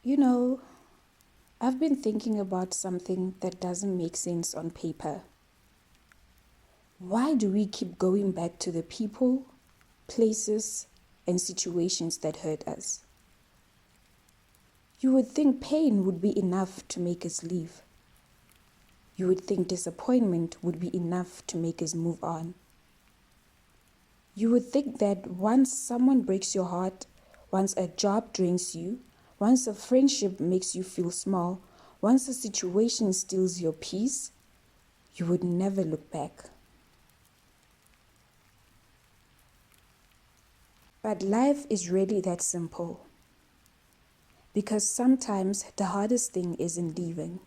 You know, I've been thinking about something that doesn't make sense on paper. Why do we keep going back to the people, places, and situations that hurt us? You would think pain would be enough to make us leave. You would think disappointment would be enough to make us move on. You would think that once someone breaks your heart, once a job drains you, once a friendship makes you feel small, once a situation steals your peace, you would never look back. But life is really that simple. Because sometimes the hardest thing isn't leaving.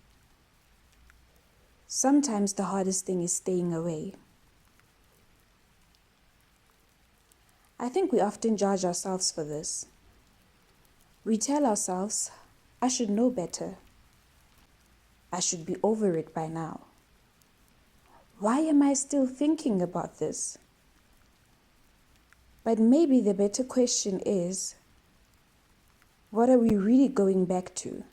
Sometimes the hardest thing is staying away. I think we often judge ourselves for this. We tell ourselves, I should know better. I should be over it by now. Why am I still thinking about this? But maybe the better question is, what are we really going back to?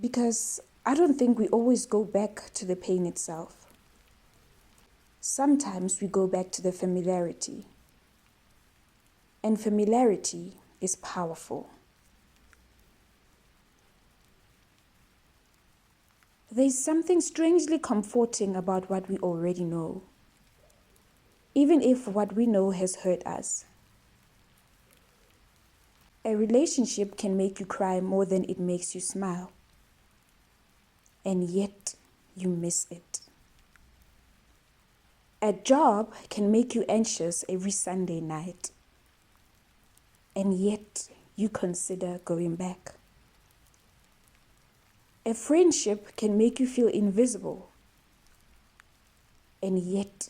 Because I don't think we always go back to the pain itself. Sometimes we go back to the familiarity. And familiarity is powerful. There's something strangely comforting about what we already know, even if what we know has hurt us. A relationship can make you cry more than it makes you smile, and yet you miss it. A job can make you anxious every Sunday night, and yet you consider going back. A friendship can make you feel invisible, and yet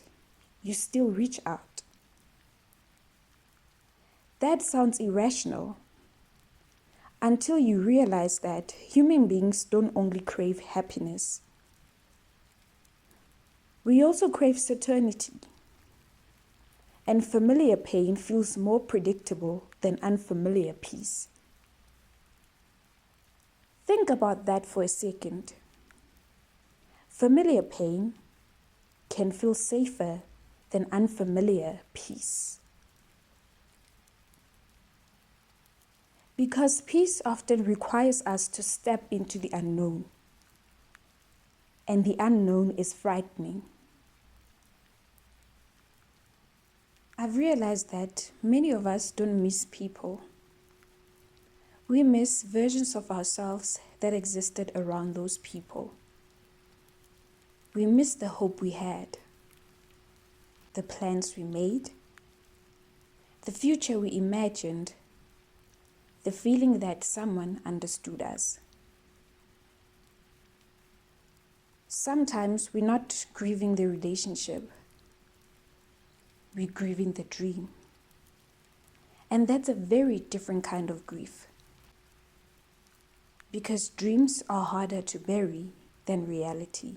you still reach out. That sounds irrational until you realize that human beings don't only crave happiness. We also crave certainty, and familiar pain feels more predictable than unfamiliar peace. Think about that for a second. Familiar pain can feel safer than unfamiliar peace. Because peace often requires us to step into the unknown, and the unknown is frightening. I've realized that many of us don't miss people. We miss versions of ourselves that existed around those people. We miss the hope we had, the plans we made, the future we imagined, the feeling that someone understood us. Sometimes we're not grieving the relationship, we're grieving the dream. And that's a very different kind of grief. Because dreams are harder to bury than reality.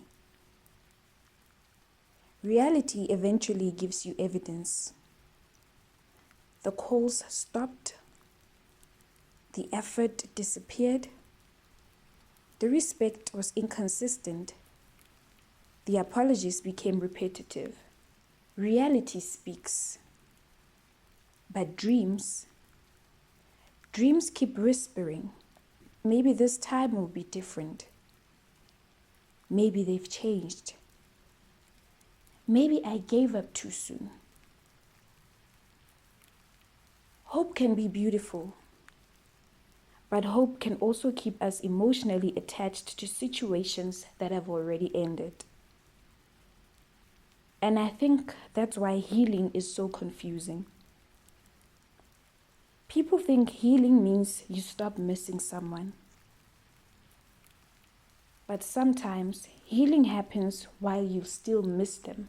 Reality eventually gives you evidence. The calls stopped. The effort disappeared. The respect was inconsistent. The apologies became repetitive. Reality speaks. But dreams keep whispering. Maybe this time will be different. Maybe they've changed. Maybe I gave up too soon. Hope can be beautiful, but hope can also keep us emotionally attached to situations that have already ended. And I think that's why healing is so confusing. People think healing means you stop missing someone. But sometimes healing happens while you still miss them.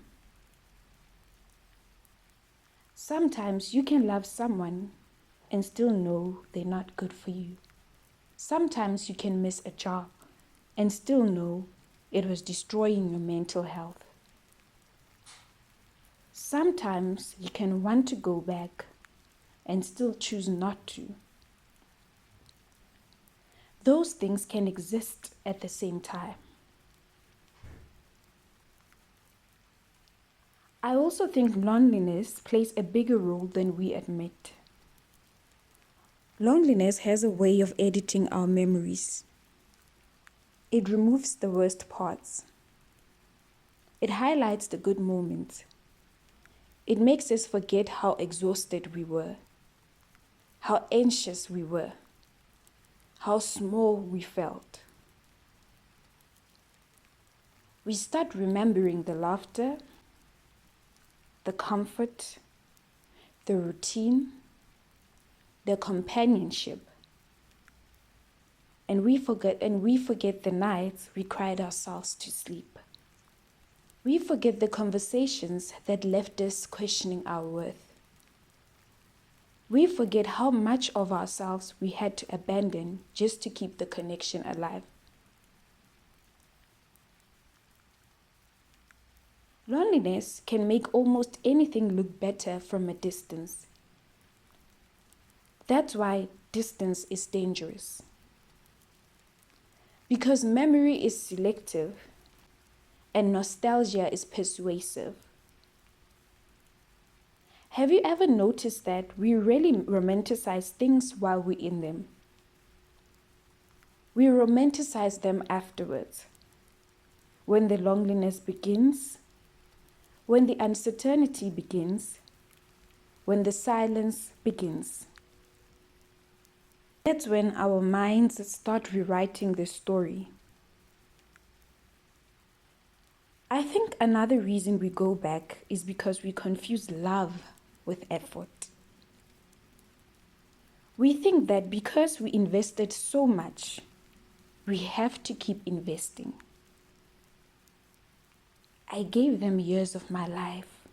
Sometimes you can love someone and still know they're not good for you. Sometimes you can miss a job and still know it was destroying your mental health. Sometimes you can want to go back and still choose not to. those things can exist at the same time. I also think loneliness plays a bigger role than we admit. Loneliness has a way of editing our memories. It removes the worst parts. It highlights the good moments. It makes us forget how exhausted we were, how anxious we were, how small we felt. We start remembering the laughter, the comfort, the routine, the companionship. And we forget the nights we cried ourselves to sleep. We forget the conversations that left us questioning our worth. We forget how much of ourselves we had to abandon just to keep the connection alive. Loneliness can make almost anything look better from a distance. That's why distance is dangerous. Because memory is selective and nostalgia is persuasive. Have you ever noticed that we really romanticize things while we're in them? We romanticize them afterwards. When the loneliness begins, when the uncertainty begins, when the silence begins. That's when our minds start rewriting the story. I think another reason we go back is because we confuse love with effort. We think that because we invested so much, we have to keep investing. I gave them years of my life.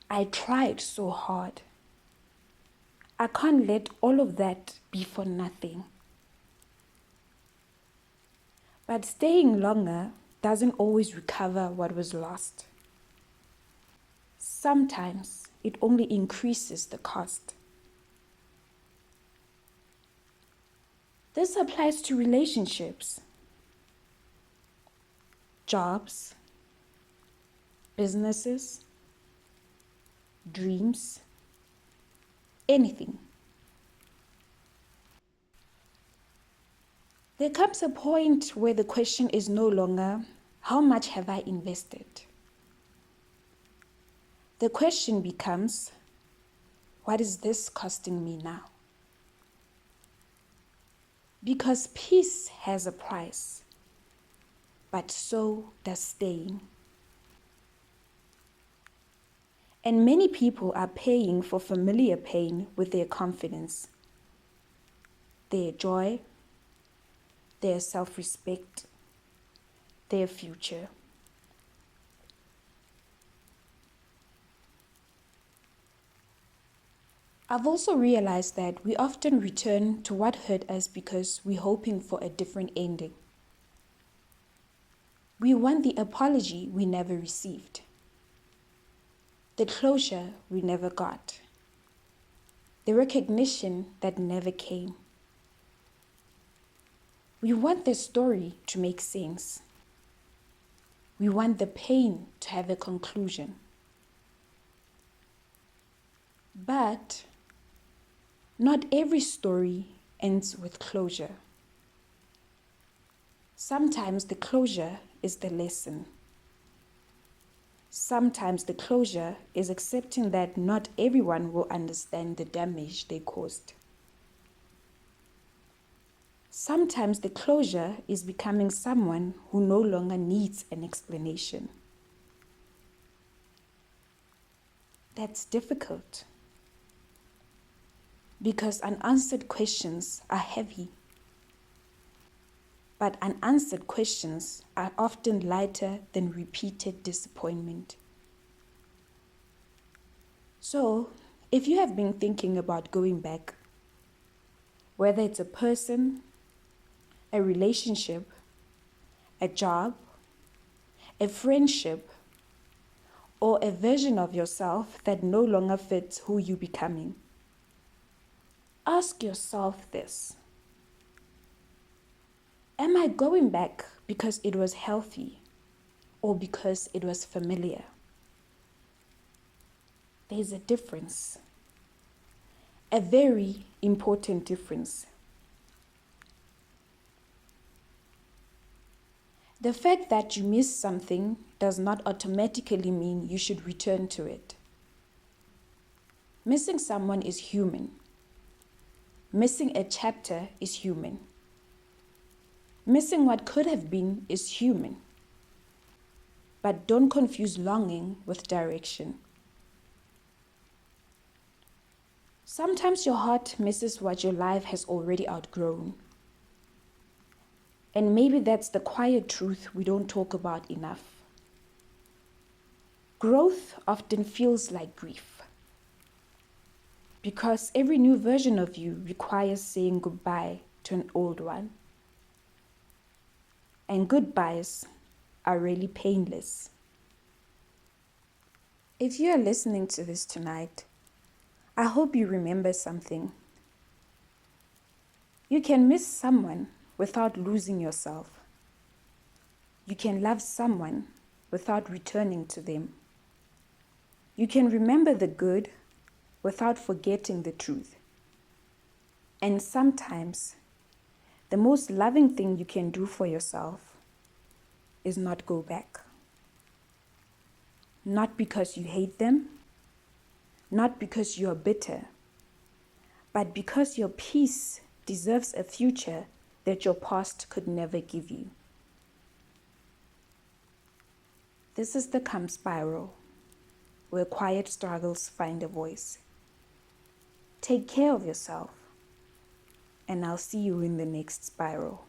I tried so hard. I can't let all of that be for nothing. But staying longer doesn't always recover what was lost. Sometimes it only increases the cost. This applies to relationships, jobs, businesses, dreams, anything. There comes a point where the question is no longer, how much have I invested? The question becomes, what is this costing me now? Because peace has a price, but so does staying. And many people are paying for familiar pain with their confidence, their joy, their self-respect, their future. I've also realized that we often return to what hurt us because we're hoping for a different ending. We want the apology we never received, the closure we never got, the recognition that never came. We want the story to make sense. We want the pain to have a conclusion. But not every story ends with closure. Sometimes the closure is the lesson. Sometimes the closure is accepting that not everyone will understand the damage they caused. Sometimes the closure is becoming someone who no longer needs an explanation. That's difficult because unanswered questions are heavy. But unanswered questions are often lighter than repeated disappointment. So, if you have been thinking about going back, whether it's a person, a relationship, a job, a friendship, or a version of yourself that no longer fits who you're becoming, ask yourself this. Am I going back because it was healthy or because it was familiar? There's a difference, a very important difference. The fact that you miss something does not automatically mean you should return to it. Missing someone is human. Missing a chapter is human. Missing what could have been is human. But don't confuse longing with direction. Sometimes your heart misses what your life has already outgrown. And maybe that's the quiet truth we don't talk about enough. Growth often feels like grief, because every new version of you requires saying goodbye to an old one. And goodbyes are really painless. If you are listening to this tonight, I hope you remember something. You can miss someone without losing yourself. You can love someone without returning to them. You can remember the good without forgetting the truth. And sometimes, the most loving thing you can do for yourself is not go back. Not because you hate them, not because you are bitter, but because your peace deserves a future that your past could never give you. This is the Calm Spiral, where quiet struggles find a voice. Take care of yourself, and I'll see you in the next spiral.